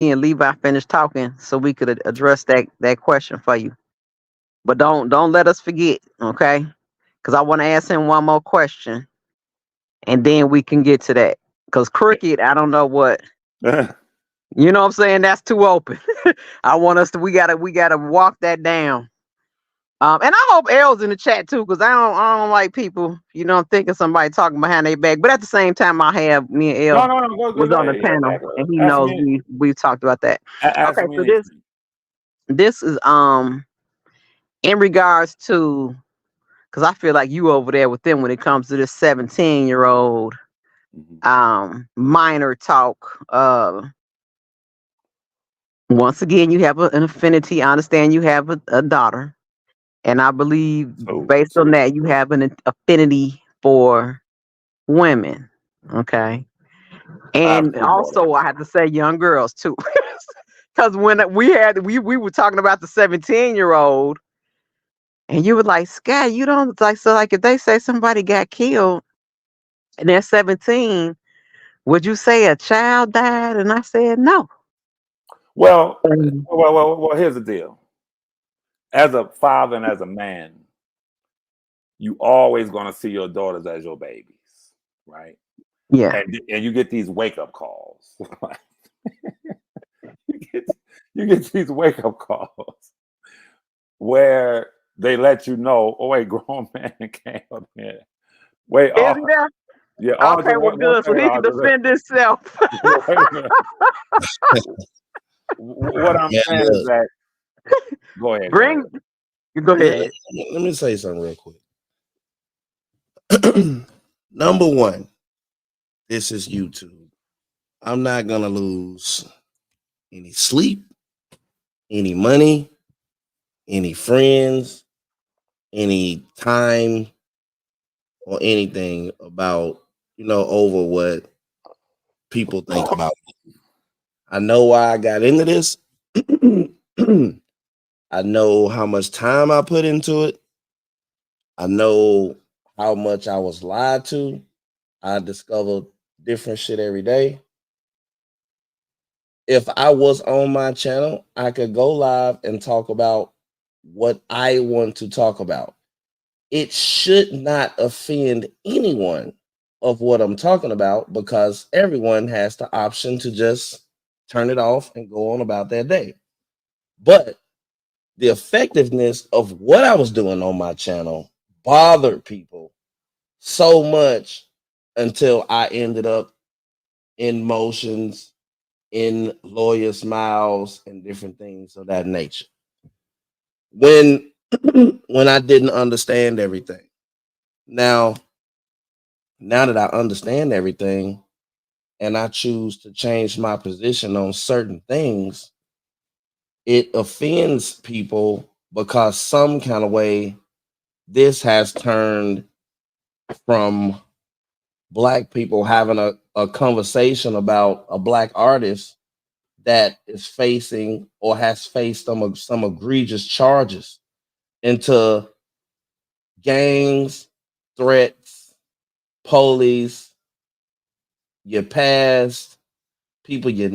and Levi finish talking so we could address that question for you. But don't let us forget, okay? Because I want to ask him one more question, and then we can get to that. Because cricket, I don't know what you know. What I'm saying that's too open. I want us to. We gotta walk that down. And I hope L's in the chat too, because I don't like people, I'm thinking somebody talking behind their back. But at the same time, I have me and No, L no, no. Go, was go on the ahead. Yeah, panel, and he ask knows me. we've talked about that. Ask Okay, me so this anything. this is in regards to, because I feel like you over there with them when it comes to this 17-year-old minor talk. Once again, you have an affinity. I understand you have a daughter, and I believe based on that you have an affinity for women. Okay. I have And two daughters. also I have to say young girls too. Because when we were talking about the 17-year-old, and you were like, Sky, you don't like, so like if they say somebody got killed and they're 17, would you say a child died? And I said no. Well, here's the deal. As a father and as a man, you always gonna see your daughters as your babies, right? Yeah. And you get these wake up calls. you get these wake up calls where they let you know, oh wait, grown man came up here. Wait, Is he there? yeah, Okay, well one good. So second, he can defend himself. wait a minute. What I'm Man, saying is that go ahead. Bring go ahead. let me say something real quick. Number one, this is YouTube. I'm not gonna lose any sleep, any money, any friends, any time, or anything about over what people think about me. I know why I got into this. I know how much time I put into it. I know how much I was lied to. I discover different shit every day. If I was on my channel, I could go live and talk about what I want to talk about. It should not offend anyone of what I'm talking about because everyone has the option to just turn it off and go on about their day. But the effectiveness of what I was doing on my channel bothered people so much until I ended up in motions, in lawyers' mouths, and different things of that nature. When when I didn't understand everything. Now that I understand everything and I choose to change my position on certain things, it offends people because some kind of way this has turned from black people having a conversation about a black artist that is facing or has faced some egregious charges into gangs, threats, police, your past, people your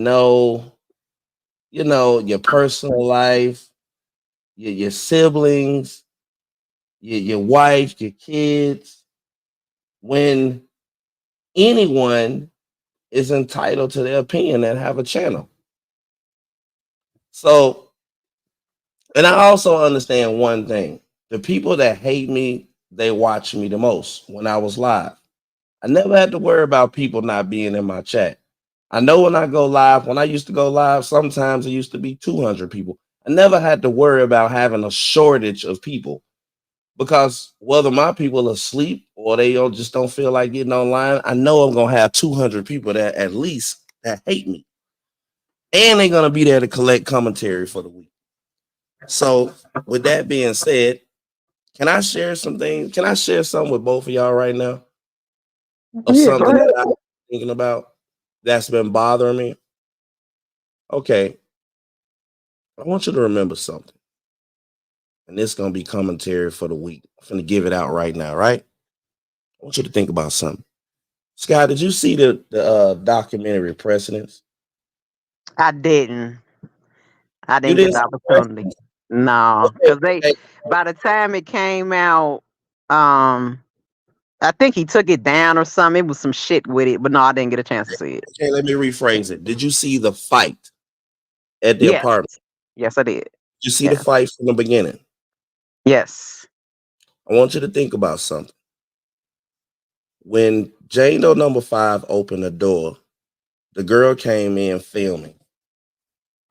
personal life, your siblings, your wife, your kids, when anyone is entitled to their opinion and have a channel. So, and I also understand one thing. The people that hate me, they watch me the most when I was live. I never had to worry about people not being in my chat. I know when I go live, when I used to go live, sometimes it used to be 200 people. I never had to worry about having a shortage of people because whether my people are asleep or they just don't feel like getting online, I know I'm going to have 200 people that at least that hate me. And they're going to be there to collect commentary for the week. So with that being said, can I share something? Can I share something with both of y'all right now? Of Yeah, go something ahead. that I'm thinking about that's been bothering me. Okay. I want you to remember something. And this is gonna be commentary for the week. I'm gonna give it out right now, right? I want you to think about something. Scott, did you see the documentary Precedence? I didn't. I You didn't get didn't the see the first opportunity. No, one? because they Okay. by the time it came out, I think he took it down or something. It was some shit with it, but no, I didn't get a chance to see it. Okay, let me rephrase it. Did you see the fight at the Yes, apartment? yes, I did. Did you see the Yes, fight from the beginning? yes. I want you to think about something. When Jane Doe number 5 opened the door, the girl came in filming.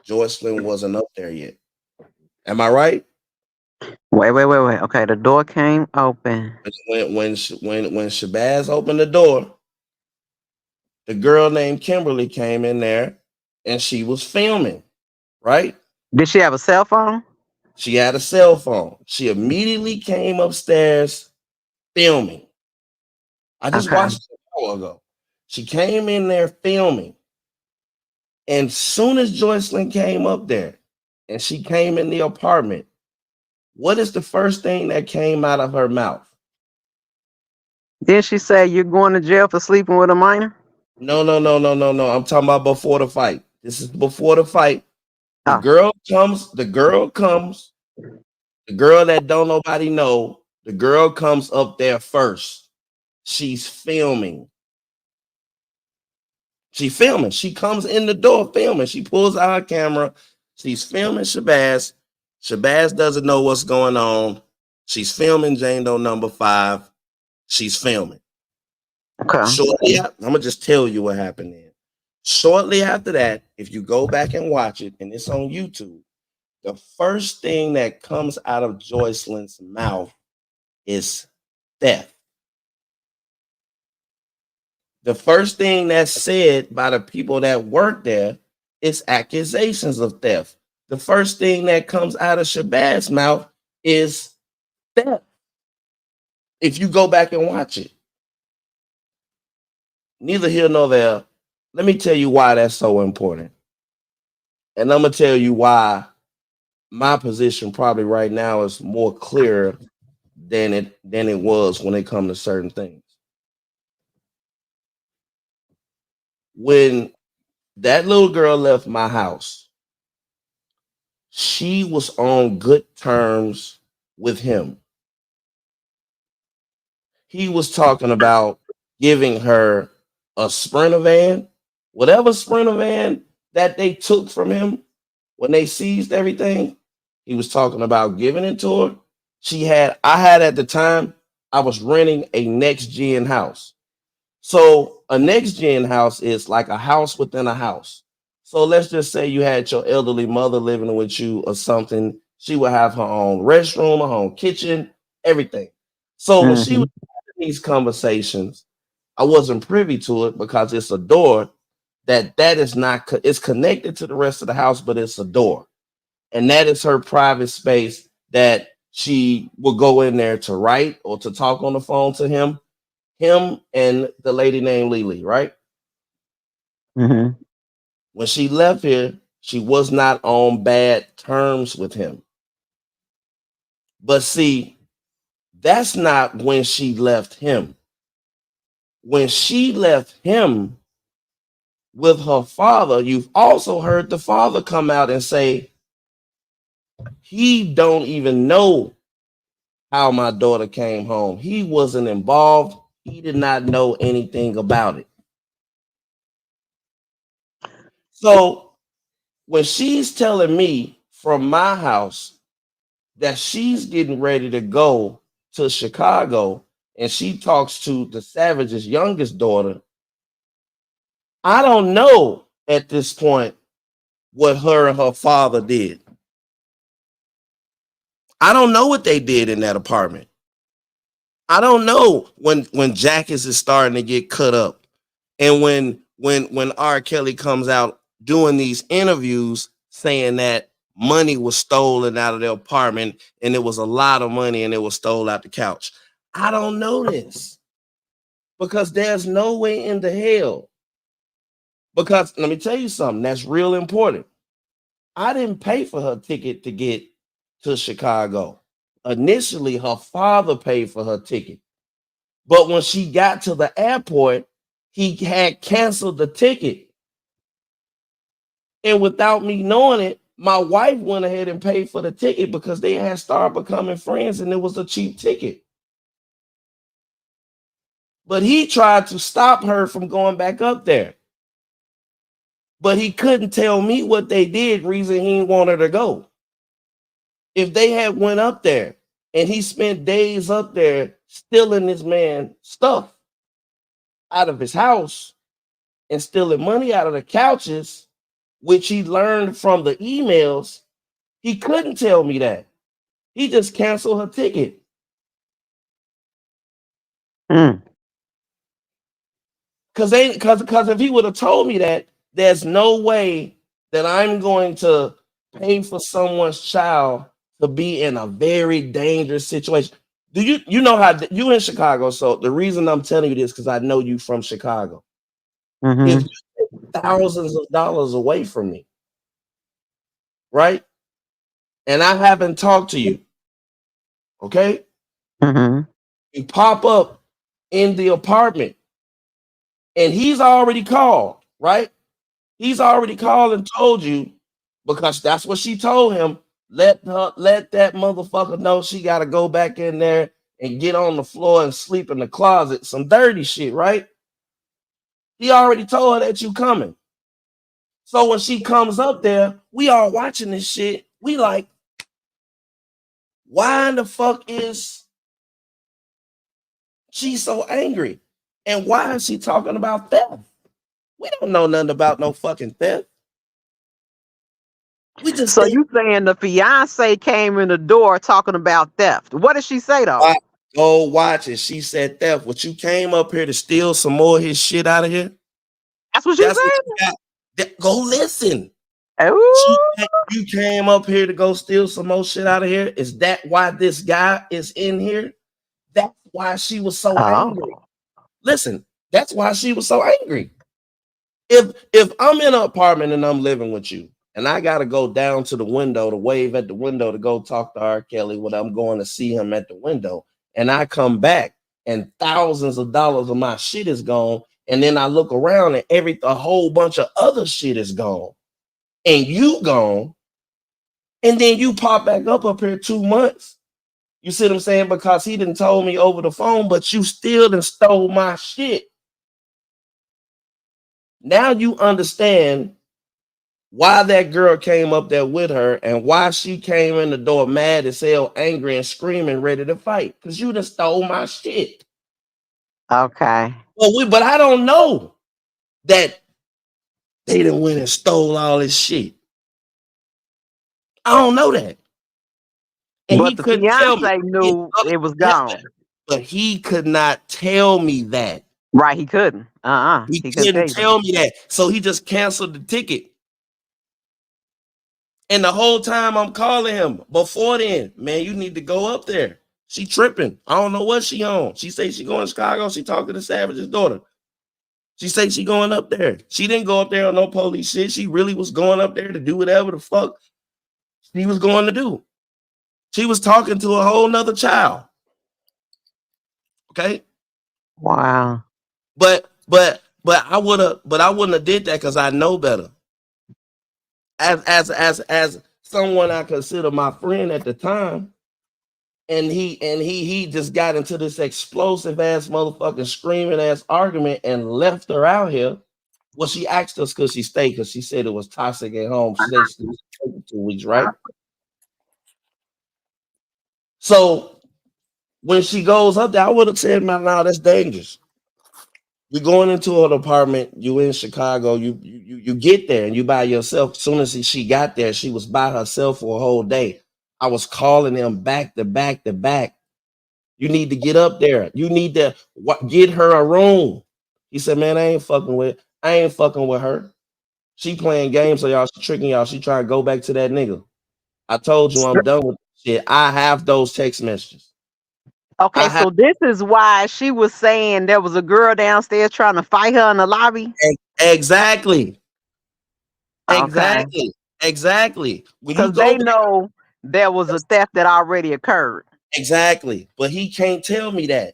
Joycelyn wasn't up there yet. Am I right? Wait. Okay, the door came open. When Shabazz opened the door, the girl named Kimberly came in there and she was filming, right? Did she have a cell phone? She had a cell phone. She immediately came upstairs filming. I just Okay. watched it an hour ago. She came in there filming. And soon as Joycelyn came up there and she came in the apartment, what is the first thing that came out of her mouth? Then she say you're going to jail for sleeping with a minor? No. I'm talking about before the fight. This is before the fight. The Oh, girl comes, the girl comes, the girl that don't nobody know, the girl comes up there first. She's filming. She's filming. She comes in the door filming. She pulls out her camera. She's filming Shabazz. Shabazz doesn't know what's going on. She's filming Jane Doe number 5. She's filming. okay. Shortly, I'm gonna just tell you what happened then. Shortly after that, if you go back and watch it, and it's on YouTube, the first thing that comes out of Joycelyn's mouth is theft. The first thing that's said by the people that work there is accusations of theft. The first thing that comes out of Shabaz's mouth is theft. If you go back and watch it, neither here nor there. Let me tell you why that's so important. And I'm going to tell you why my position probably right now is more clear than it was when it comes to certain things. When that little girl left my house, she was on good terms with him. He was talking about giving her a Sprinter van, whatever Sprinter van that they took from him when they seized everything. He was talking about giving it to her. I had at the time, I was renting a next gen house. So a next gen house is like a house within a house. So let's just say you had your elderly mother living with you or something. She would have her own restroom, her own kitchen, everything. So when she Hmm. was having these conversations, I wasn't privy to it because it's a door that is not it's connected to the rest of the house, but it's a door. And that is her private space that she will go in there to write or to talk on the phone to him and the lady named Lily, right? Hmm. When she left here, she was not on bad terms with him. But see, that's not when she left him. When she left him with her father, you've also heard the father come out and say he don't even know how my daughter came home. He wasn't involved. He did not know anything about it. So when she's telling me from my house that she's getting ready to go to Chicago and she talks to the Savage's youngest daughter, I don't know at this point what her and her father did. I don't know what they did in that apartment. I don't know when Jackass is starting to get cut up and when R. Kelly comes out doing these interviews saying that money was stolen out of their apartment and it was a lot of money and it was stolen out the couch. I don't know this because there's no way in the hell. Because let me tell you something that's real important. I didn't pay for her ticket to get to Chicago. Initially, her father paid for her ticket. But when she got to the airport, he had canceled the ticket. And without me knowing it, my wife went ahead and paid for the ticket because they had started becoming friends and it was a cheap ticket. But he tried to stop her from going back up there. But he couldn't tell me what they did, reason he didn't want her to go. If they had went up there and he spent days up there stealing this man stuff out of his house and stealing money out of the couches, which he learned from the emails, he couldn't tell me that. He just canceled her ticket. Mm. Because if he would have told me that, there's no way that I'm going to pay for someone's child to be in a very dangerous situation. Do you know how you in Chicago? So the reason I'm telling you this because I know you from Chicago. Mm-hmm. If you take thousands of dollars away from me, right? And I haven't talked to you, okay? Mm-hmm. You pop up in the apartment, and he's already called, right? He's already called and told you because that's what she told him. Let that motherfucker know she got to go back in there and get on the floor and sleep in the closet. Some dirty shit, right? He already told her that you coming. So when she comes up there, we all watching this shit. We like, why in the fuck is she so angry? And why is she talking about theft? We don't know nothing about no fucking theft. We just So think, you saying the fiance came in the door talking about theft? What did she say though? go watch it. She said theft. What, you came up here to steal some more of his shit out of here? That's what she That's said. what you got. Go listen. Oh, You came up here to go steal some more shit out of here. Is that why this guy is in here? That's why she was so angry. Listen, that's why she was so angry. If I'm in an apartment and I'm living with you, and I gotta go down to the window to wave at the window to go talk to R. Kelly when I'm going to see him at the window, and I come back and thousands of dollars of my shit is gone, and then I look around and a whole bunch of other shit is gone, and you gone, and then you pop back up here 2 months. You see what I'm saying? Because he didn't told me over the phone, but you still done stole my shit. Now you understand why that girl came up there with her and why she came in the door mad as hell, angry and screaming, ready to fight. Because you done stole my shit. okay. But I don't know that they done went and stole all this shit. I don't know that. And But he the couldn't tell me. fiance knew it was gone. But he could not tell me that. Right, he couldn't. He couldn't couldn't tell me that. So he just canceled the ticket. And the whole time I'm calling him before then, man, you need to go up there. She tripping. I don't know what she on. She say she going to Chicago. She talking to Savage's daughter. She say she going up there. She didn't go up there on no police shit. She really was going up there to do whatever the fuck she was going to do. She was talking to a whole nother child. Okay. Wow. But I wouldn't have did that because I know better. As someone I consider my friend at the time, and he just got into this explosive ass motherfucking screaming ass argument and left her out here. Well, she asked us because she stayed because she said it was toxic at home. She said she was 2 weeks, right? So when she goes up there, I would have said, man, no, that's dangerous. You're going into an apartment. You in Chicago. You get there and you by yourself. As soon as she got there, she was by herself for a whole day. I was calling them back to back to back. You need to get up there. You need to get her a room. He said, man, I ain't fucking with her. She playing games, so y'all, she tricking y'all. She trying to go back to that nigga. I told you I'm done with shit. I have those text messages. Okay, so this is why she was saying there was a girl downstairs trying to fight her in the lobby. Exactly. Okay. Exactly. Because they know there was a theft that already occurred. Exactly. But he can't tell me that.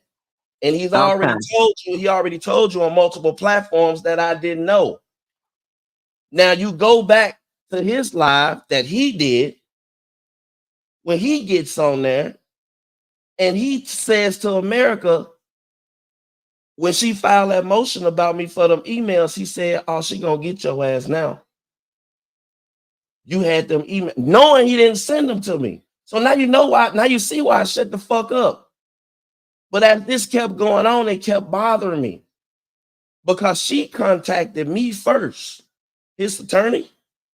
And he's already told you on multiple platforms that I didn't know. Now you go back to his live that he did when he gets on there and he says to America, when she filed that motion about me for them emails, he said, "Oh, she gonna get your ass now. You had them email, knowing he didn't send them to me. So now you know why. Now you see why I shut the fuck up. But as this kept going on, it kept bothering me because she contacted me first. His attorney,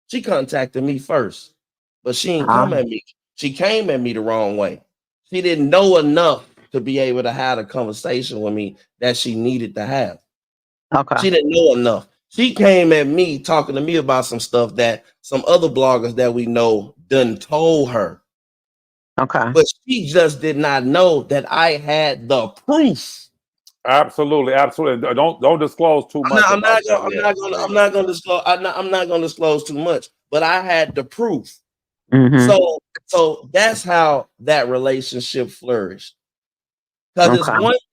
she contacted me first, but she didn't come at me. She came at me the wrong way. She didn't know enough to be able to have a conversation with me that she needed to have. Okay. She didn't know enough. She came at me talking to me about some stuff that some other bloggers that we know done told her. Okay. But she just did not know that I had the proof. Absolutely, absolutely. Don't disclose too much. I'm not going to disclose too much, but I had the proof. Mm-hmm. So that's how that relationship flourished. Because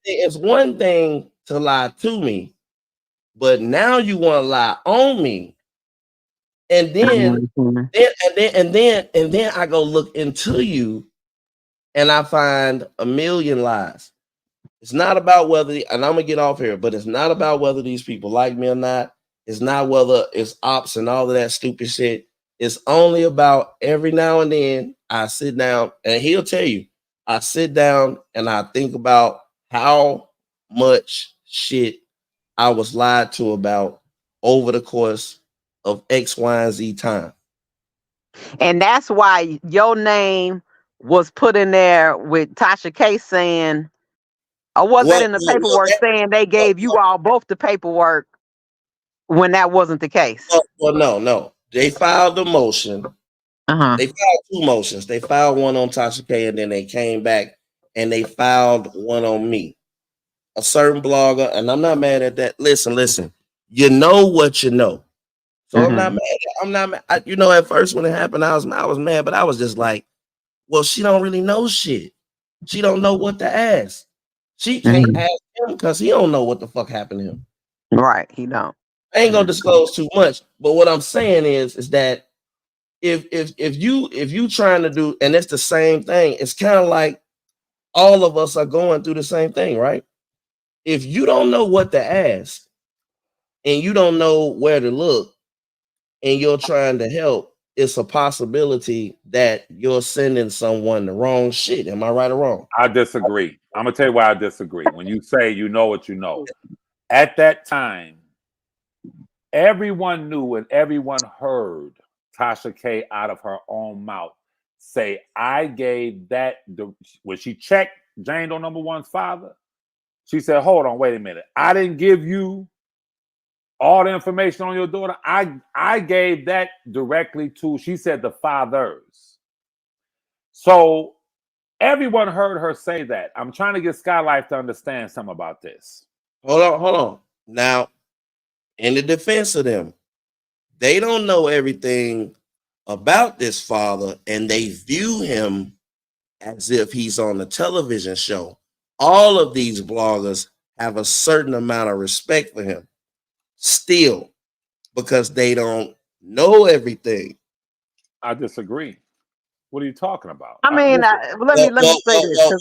it's one thing to lie to me, but now you want to lie on me. And then I go look into you and I find a million lies. It's not about whether, and I'm gonna get off here, but it's not about whether these people like me or not. It's not whether it's ops and all of that stupid shit. It's only about every now and then I sit down and he'll tell you, I sit down and I think about how much shit I was lied to about over the course of X, Y, and Z time. And that's why your name was put in there with Tasha K saying, or was that in the paperwork saying they gave you all both the paperwork when that wasn't the case? Well, no. They filed the motion. They filed two motions. They filed one on Tasha K and then they came back and they filed one on me. A certain blogger, and I'm not mad at that. Listen. You know what you know. So I'm not mad. At first when it happened, I was mad, but I was just like, well, she don't really know shit. She don't know what to ask. She can't ask him because he don't know what the fuck happened to him. Right, he don't. I ain't gonna disclose too much, but what I'm saying is that if you trying to do, and it's the same thing, it's kind of like all of us are going through the same thing, right? If you don't know what to ask and you don't know where to look and you're trying to help, it's a possibility that you're sending someone the wrong shit. Am I right or wrong? I disagree. I'm gonna tell you why I disagree. When you say you know what you know, at that time, everyone knew and everyone heard Tasha K out of her own mouth say, I gave that. When she checked Jane Doe number one's father, she said, hold on, wait a minute. I didn't give you all the information on your daughter. I gave that directly to, she said, the fathers. So everyone heard her say that. I'm trying to get Skylife to understand something about this. Hold on. Now, in the defense of them, they don't know everything about this father and they view him as if he's on a television show. All of these bloggers have a certain amount of respect for him still because they don't know everything. I disagree. What are you talking about? I mean, let me say this.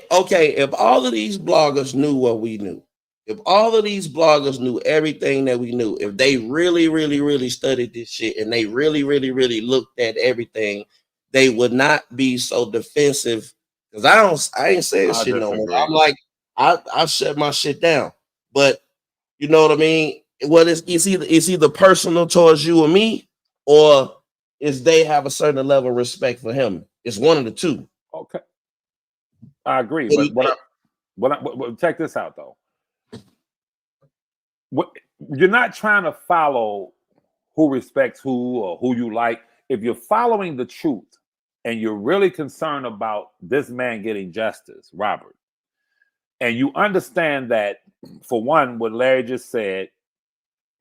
If all of these bloggers knew what we knew, if all of these bloggers knew everything that we knew, if they really, really, really studied this shit and they really, really, really looked at everything, they would not be so defensive. Because I ain't saying shit no more. I'm like, I shut my shit down. But you know what I mean? What it's either personal towards you or me, or is they have a certain level of respect for him. It's one of the two. Okay, I agree. But check this out though. You're not trying to follow who respects who or who you like. If you're following the truth and you're really concerned about this man getting justice, Robert, and you understand that, for one, what Larry just said,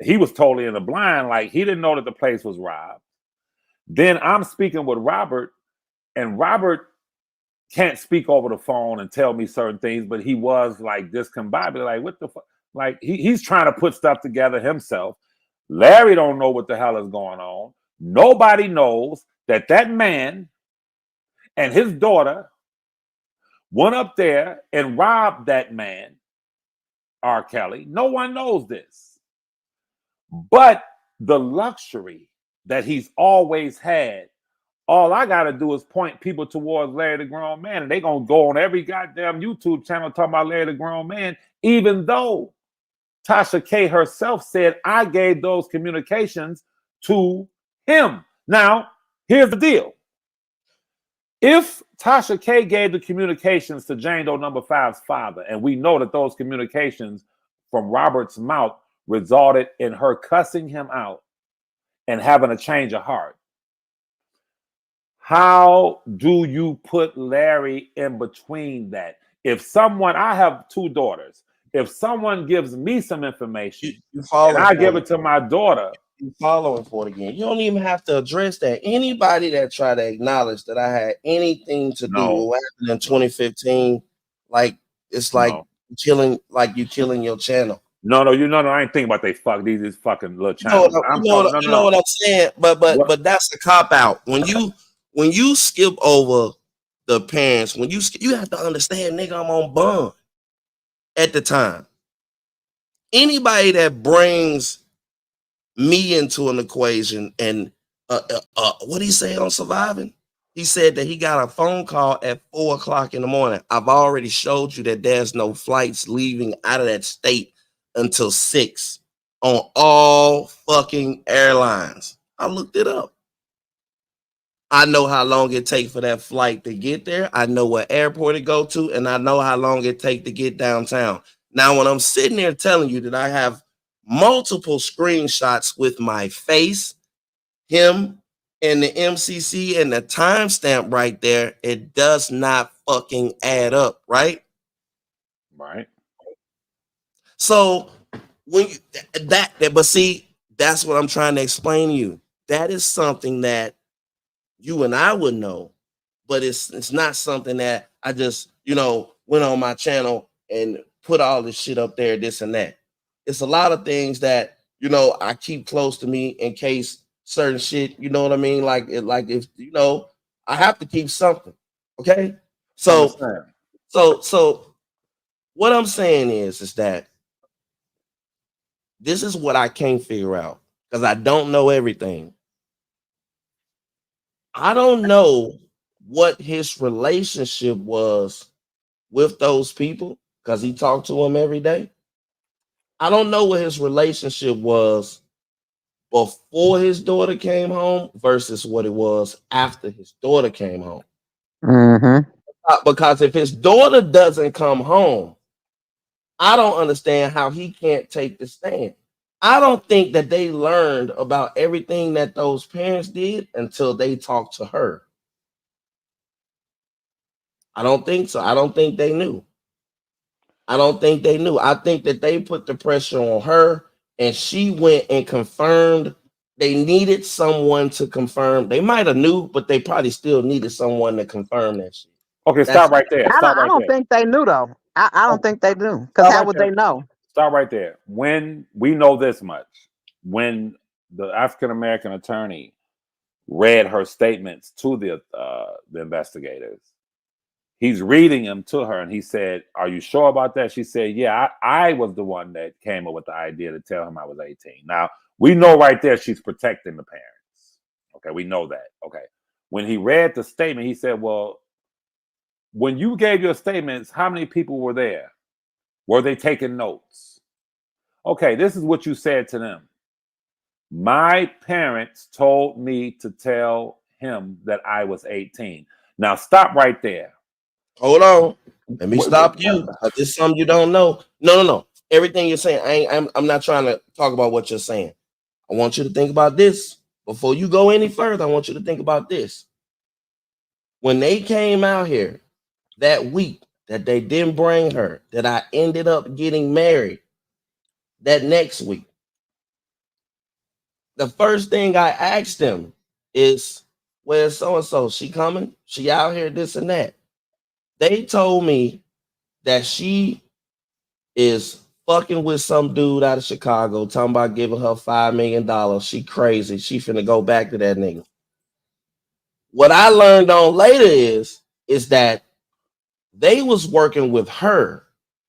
he was totally in the blind, like he didn't know that the place was robbed. Then I'm speaking with Robert, and Robert can't speak over the phone and tell me certain things, but he was like discombobulated, like what the fuck? Like he's trying to put stuff together himself. Larry don't know what the hell is going on. Nobody knows that that man and his daughter went up there and robbed that man, R. Kelly. No one knows this. But the luxury that he's always had, all I got to do is point people towards Larry the Grown Man, and they're going to go on every goddamn YouTube channel talking about Larry the Grown Man, even though Tasha K herself said, I gave those communications to him. Now, here's the deal. If Tasha K gave the communications to Jane Doe number 5's father, and we know that those communications from Robert's mouth resulted in her cussing him out and having a change of heart, how do you put Larry in between that? If someone, I have 2 daughters, if someone gives me some information and I give it to my daughter, you following for it again. You don't even have to address that. Anybody that try to acknowledge that I had anything to do with what happened in 2015, like it's like killing, like you killing your channel. No, I ain't thinking about these fucking little channels. You know what I'm saying? But that's a cop out. When you skip over the parents, you have to understand, nigga, I'm on bond at the time. Anybody that brings me into an equation and what he say on Surviving? He said that he got a phone call at 4 o'clock in the morning. I've already showed you that there's no flights leaving out of that state until 6 on all fucking airlines. I looked it up. I know how long it takes for that flight to get there. I know what airport it go to, and I know how long it take to get downtown. Now, when I'm sitting there telling you that I have multiple screenshots with my face, him, and the MCC and the timestamp right there, it does not fucking add up, right? Right. So when you, but see, that's what I'm trying to explain to you. That is something that you and I would know, but it's not something that I just, went on my channel and put all this shit up there, this and that. It's a lot of things that, I keep close to me in case certain shit, you know what I mean? Like if, I have to keep something. Okay. So what I'm saying is that this is what I can't figure out because I don't know everything. I don't know what his relationship was with those people because he talked to them every day. I don't know what his relationship was before his daughter came home versus what it was after his daughter came home. Mm-hmm. Because if his daughter doesn't come home, I don't understand how he can't take the stand. I don't think that they learned about everything that those parents did until they talked to her. I don't think so. I don't think they knew. I think that they put the pressure on her and she went and confirmed. They needed someone to confirm. They might have knew, but they probably still needed someone to confirm that shit. Okay, stop right there. I don't think they knew though. I don't think they do. Because how would they know? Stop right there. When we know this much, when the African American attorney read her statements to the investigators, he's reading them to her, and he said, "Are you sure about that?" She said, "Yeah, I was the one that came up with the idea to tell him I was 18." Now we know right there she's protecting the parents. Okay, we know that. Okay, when he read the statement, he said, "Well, when you gave your statements, how many people were there? Were they taking notes?" Okay, this is what you said to them. "My parents told me to tell him that I was 18. Now stop right there. Hold on. Let me stop you. This is something you don't know. No. Everything you're saying, I'm not trying to talk about what you're saying. I want you to think about this. Before you go any further, I want you to think about this. When they came out here that week that they didn't bring her, that I ended up getting married that next week, the first thing I asked them is, where's so-and-so? She coming? She out here, this and that. They told me that she is fucking with some dude out of Chicago, talking about giving her $5 million. She crazy. She finna go back to that nigga. What I learned on later is that they was working with her,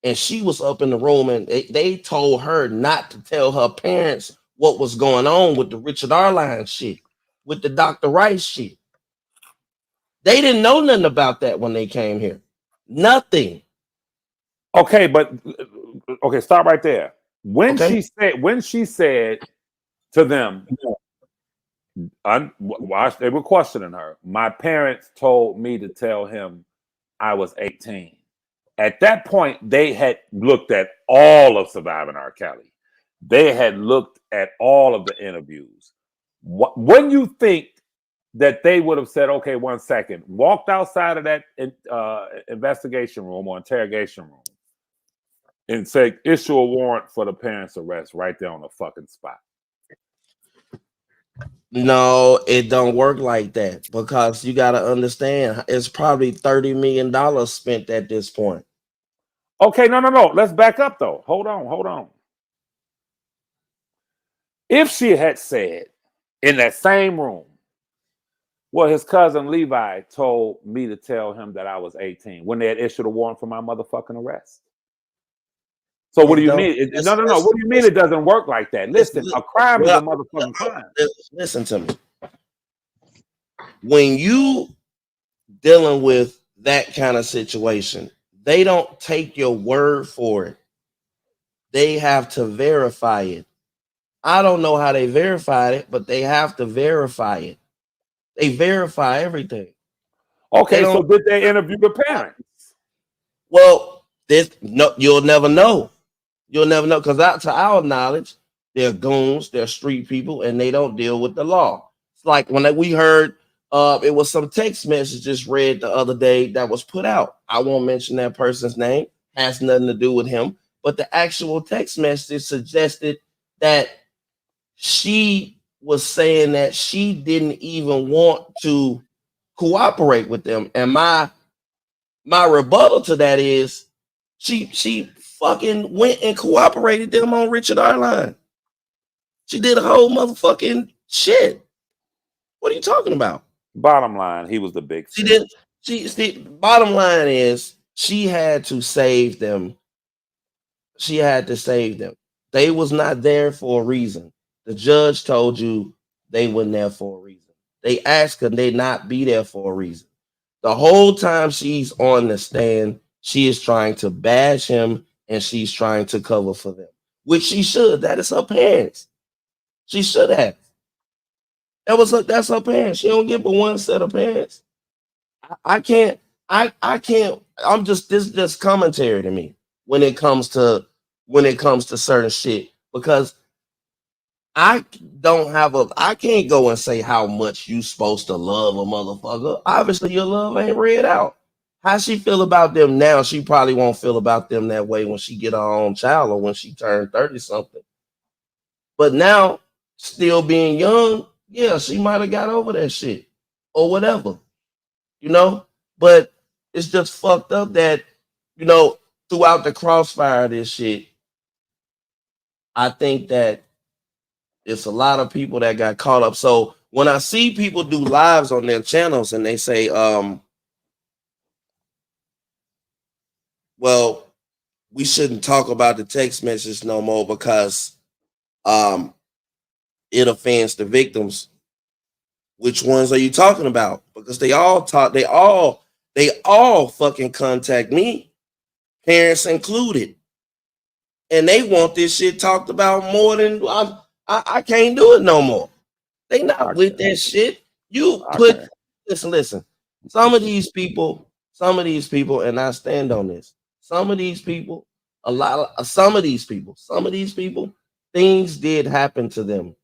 and she was up in the room, and they told her not to tell her parents what was going on with the Richard Arline shit, with the Dr. Rice shit. They didn't know nothing about that when they came here. Nothing. Okay, but okay, stop right there. When Okay. she said to them, while they were questioning her, my parents told me to tell him I was 18. At that point, they had looked at all of Surviving R. Kelly. They had looked at all of the interviews. When you think that they would have said, okay, 1 second, walked outside of that investigation room or interrogation room and say, issue a warrant for the parents' arrest right there on the fucking spot? No, it don't work like that, because you got to understand it's probably $30 million spent at this point. Okay, no. Let's back up though. Hold on. If she had said in that same room, well, his cousin Levi told me to tell him that I was 18 when they had issued a warrant for my motherfucking arrest. So what do you mean? No. What do you mean it doesn't work like that? Listen, a crime is a motherfucking crime. Listen to me. When you dealing with that kind of situation, they don't take your word for it. They have to verify it. I don't know how they verified it, but they have to verify it. They verify everything. Okay, so did they interview the parents? Well, you'll never know. You'll never know, because to our knowledge, they're goons, they're street people, and they don't deal with the law. It's like when we heard it was some text messages read the other day that was put out. I won't mention that person's name, has nothing to do with him, but the actual text message suggested that she was saying that she didn't even want to cooperate with them. And my rebuttal to that is she fucking went and cooperated them on Richard Arline. She did a whole motherfucking shit. What are you talking about? Bottom line, he was the big. She did. Bottom line is she had to save them. She had to save them. They was not there for a reason. The judge told you they weren't there for a reason. They asked her they not be there for a reason. The whole time she's on the stand, she is trying to bash him, and she's trying to cover for them, which she should. That is her parents. She should have. That's her parents. She don't get but one set of parents. I can't. This is just commentary to me when it comes to certain shit, because I can't go and say how much you supposed to love a motherfucker. Obviously, your love ain't read out. How she feel about them now, she probably won't feel about them that way when she get her own child or when she turned 30 something. But now, still being young, yeah, she might have got over that shit or whatever, But it's just fucked up that, throughout the crossfire of this shit, I think that it's a lot of people that got caught up. So when I see people do lives on their channels and they say, well, we shouldn't talk about the text message no more because it offends the victims. Which ones are you talking about? Because they all fucking contact me, parents included, and they want this shit talked about more than I can't do it no more. They not with that shit. Listen. Some of these people, and I stand on this. Some of these people, things did happen to them.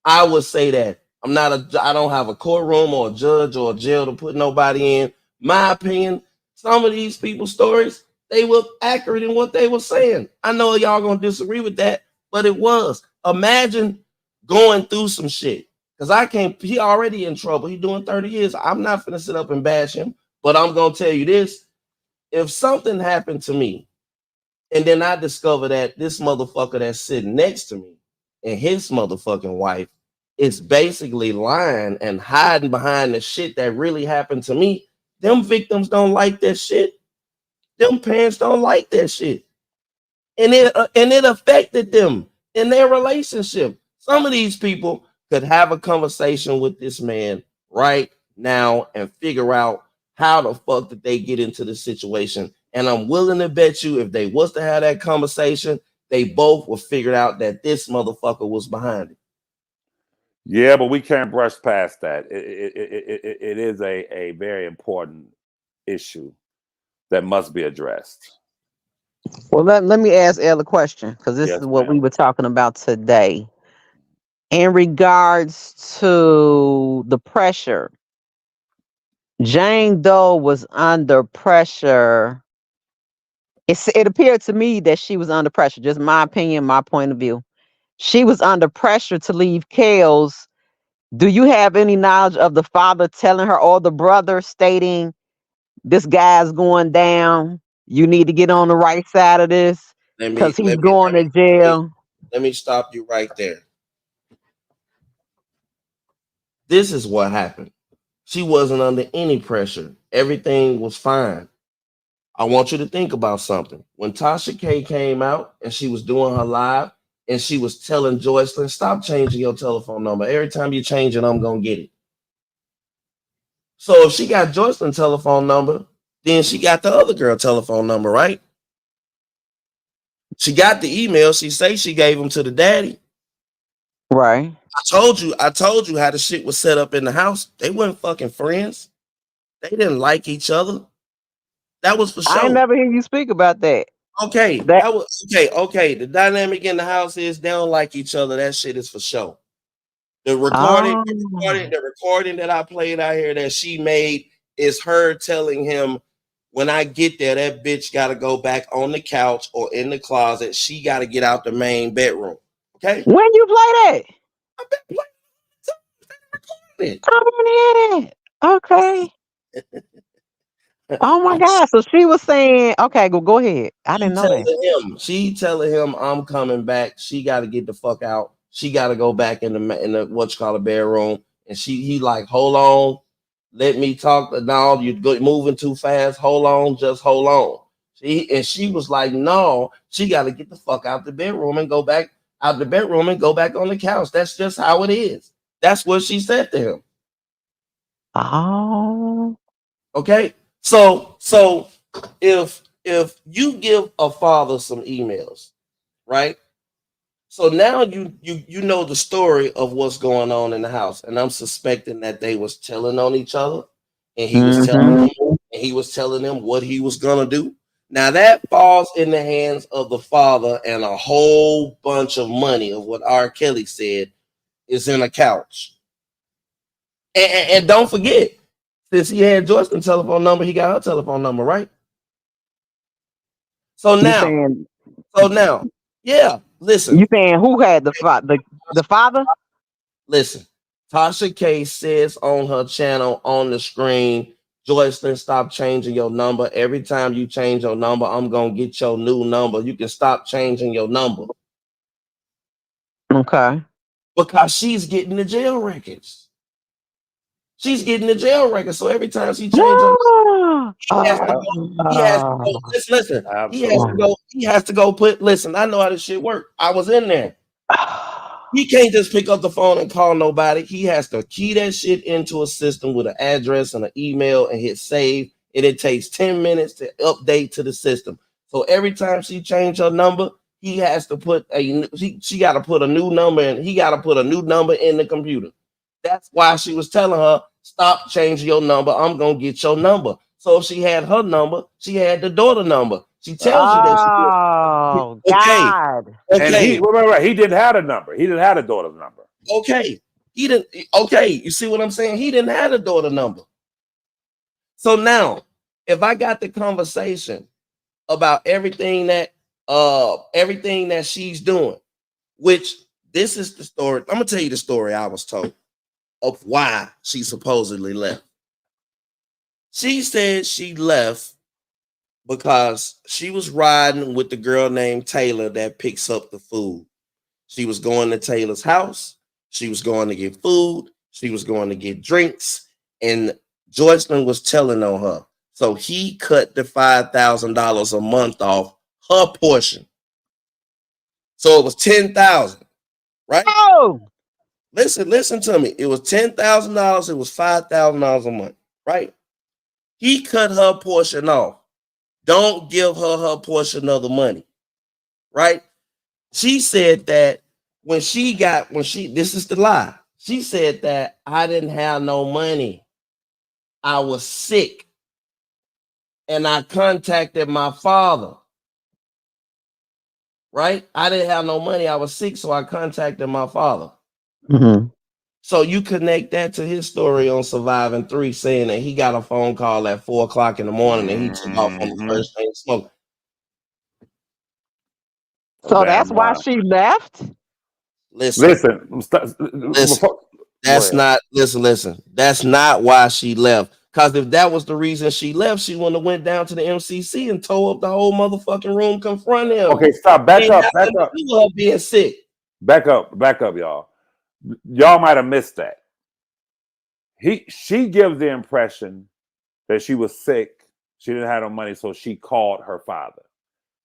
I would say that. I don't have a courtroom or a judge or a jail to put nobody in. My opinion, some of these people's stories, they were accurate in what they were saying. I know y'all gonna disagree with that, but it was. Imagine going through some shit. Because he already in trouble. He doing 30 years. I'm not gonna sit up and bash him, but I'm gonna tell you this. If something happened to me And then I discover that this motherfucker that's sitting next to me and his motherfucking wife is basically lying and hiding behind the shit that really happened to me. Them victims don't like that shit. Them parents don't like that shit. And it affected them in their relationship. Some of these people could have a conversation with this man right now and figure out how the fuck did they get into the situation. And I'm willing to bet you if they was to have that conversation, they both would figure out that this motherfucker was behind it. Yeah, but we can't brush past that. It is a very important issue that must be addressed. Well, let me ask Elle a question because this Yes, is what we ma'am. were talking about today. In regards to the pressure, Jane Doe was under pressure. It appeared to me that she was under pressure, just my opinion, my point of view. She was under pressure to leave Kales. Do you have any knowledge of the father telling her or the brother stating this guy's going down? You need to get on the right side of this Let because me he's let me going to jail. let me stop you right there. This is what happened. She wasn't under any pressure. Everything was fine. I want you to think about something. When Tasha K came out and she was doing her live and she was telling Joycelyn, stop changing your telephone number. Every time you change it, I'm going to get it. So if she got Joycelyn's telephone number, then she got the other girl telephone number, right? She got the email. She say she gave them to the daddy. Right. I told you how the shit was set up in the house. They weren't fucking friends. They didn't like each other. That was for I ain't sure. never hear you speak about that. Okay, That that was okay. The dynamic in the house is they don't like each other. That shit is for sure. The recording, oh, the recording that I played out here that she made is her telling him, when I get there, that bitch gotta go back on the couch or in the closet. She gotta get out the main bedroom. Okay? when you play that? I've been playing it. I didn't hear that. Okay. Oh my God. So she was saying, okay, go ahead. I didn't know that. She telling him, I'm coming back. She got to get the fuck out. She got to go back in the what you call a bedroom. And he like, hold on, let me talk. No, you're moving too fast. Hold on, just hold on. She was like, no, she got to get the fuck out the bedroom and go back out the bedroom and go back on the couch. That's just how it is. That's what she said to him. Oh, Okay, so if you give a father some emails, right? So now you know the story of what's going on in the house, and I'm suspecting that they was telling on each other, and he was telling them what he was gonna do. Now that falls in the hands of the father, and a whole bunch of money of what R. Kelly said is in a couch. And don't forget, since he had Joycelyn's telephone number, he got her telephone number, right? So you now, saying yeah, listen. you saying who had the father? Listen, Tasha K says on her channel on the screen, Joycelyn, stop changing your number. Every time you change your number, I'm gonna get your new number. You can stop changing your number. Okay. Because she's getting the jail records. She's getting the jail records. So every time she changes her number, he has to go. Listen. Absolutely. He has to go put. Listen, I know how this shit works. I was in there. He can't just pick up the phone and call nobody. He has to key that shit into a system with an address and an email and hit save. And it takes 10 minutes to update to the system. So every time she changed her number, he has to put she got to put a new number in. He got to put a new number in the computer. That's why she was telling her, stop changing your number. I'm gonna get your number. So if she had her number, she had the daughter number. She tells you that she did. Oh Okay. God. And he didn't have a number. He didn't have a daughter's number. Okay. He didn't. Okay. You see what I'm saying? He didn't have a daughter number. So now, if I got the conversation about everything that she's doing, which this is the story. I'm gonna tell you the story I was told of why she supposedly left. She said she left because she was riding with the girl named Taylor that picks up the food. She was going to Taylor's house. She was going to get food. She was going to get drinks. And Joycelyn was telling on her. So he cut the $5,000 a month off her portion. So it was $10,000, right? Oh, Listen to me. It was $10,000. It was $5,000 a month, right? He cut her portion off. Don't give her portion of the money, right? She said that this is the lie. She said that I didn't have no money. I was sick. And I contacted my father. Right? I didn't have no money. I was sick, so I contacted my father. mm-hmm. So you connect that to his story on Surviving 3, saying that he got a phone call at 4 o'clock in the morning and he took off on the first thing smoking. So that's why she left. Listen. That's not why she left. Because if that was the reason she left, she wouldn't have went down to the MCC and tore up the whole motherfucking room, confront him. Okay, stop. Back up. Her being sick. Back up, y'all. Y'all might have missed that. She gives the impression that she was sick. She didn't have no money, so she called her father.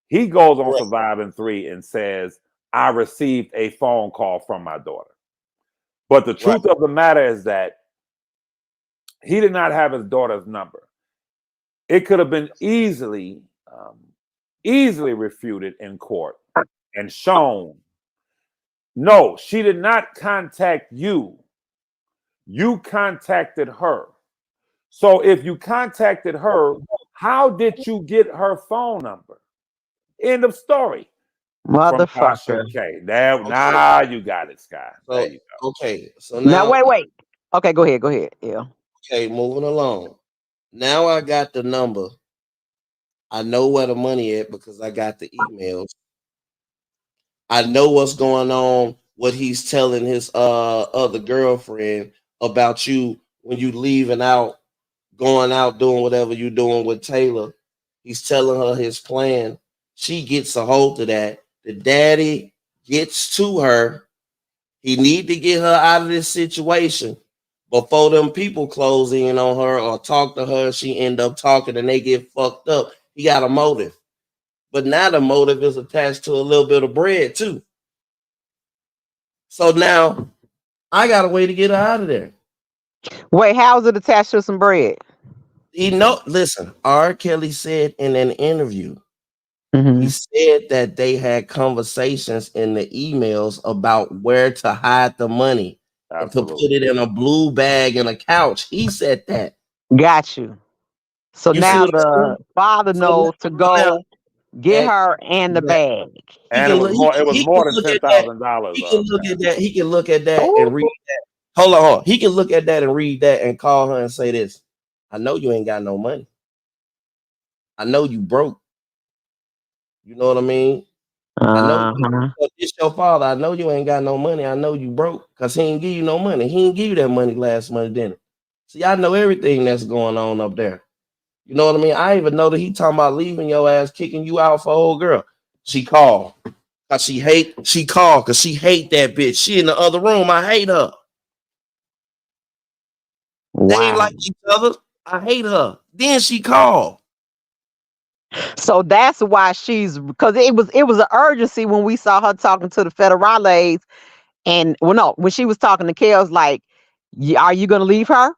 He goes on Surviving 3 and says, I received a phone call from my daughter. But the truth of the matter is that he did not have his daughter's number. It could have been easily refuted in court and shown. No, she did not contact you. You contacted her. So if you contacted her, how did you get her phone number? End of story. Motherfucker. Okay, now you got it, Sky. There you go. Okay, so now wait. Okay, go ahead. Yeah. Okay, moving along. Now I got the number. I know where the money is because I got the emails. I know what's going on, what he's telling his other girlfriend about you when you leaving out, going out, doing whatever you're doing with Taylor. He's telling her his plan. She gets a hold of that. The daddy gets to her. He need to get her out of this situation before them people close in on her or talk to her. She end up talking and they get fucked up. He got a motive. But now the motive is attached to a little bit of bread too. So now I got a way to get her out of there. Wait, how's it attached to some bread? Listen, R. Kelly said in an interview, he said that they had conversations in the emails about where to hide the money and to put it in a blue bag in a couch. He said that. Got you. So now the father knows to go get her and the bag. And it was more than $10,000. He can look at that and read that. Hold on. He can look at that and read that and call her and say this. I know you ain't got no money. I know you broke. You know what I mean? I know it's your father. I know you ain't got no money. I know you broke because he ain't give you no money. He ain't give you that money last month, didn't it? See, I know everything that's going on up there. You know what I mean? I even know that he talking about leaving your ass, kicking you out for old girl. She called. She called because she hate that bitch. She in the other room. I hate her. Wow. They ain't like each other. I hate her. Then she called. So that's why because it was an urgency when we saw her talking to the federales, and when she was talking to Kels, like, are you gonna leave her?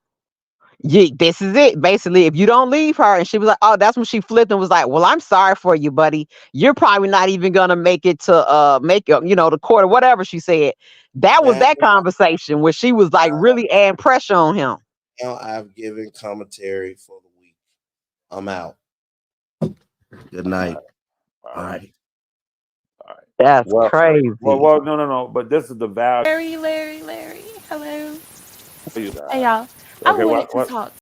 Yeah, this is it. Basically, if you don't leave her, and she was like, oh, that's when she flipped and was like, well, I'm sorry for you, buddy. You're probably not even gonna make it to the court or whatever she said. That was that conversation where she was like really adding pressure on him. Now I've given commentary for the week. I'm out. Good night. All right. That's crazy. Well, no. But this is the value. Larry. Hello. Hey, y'all. I wanted to talk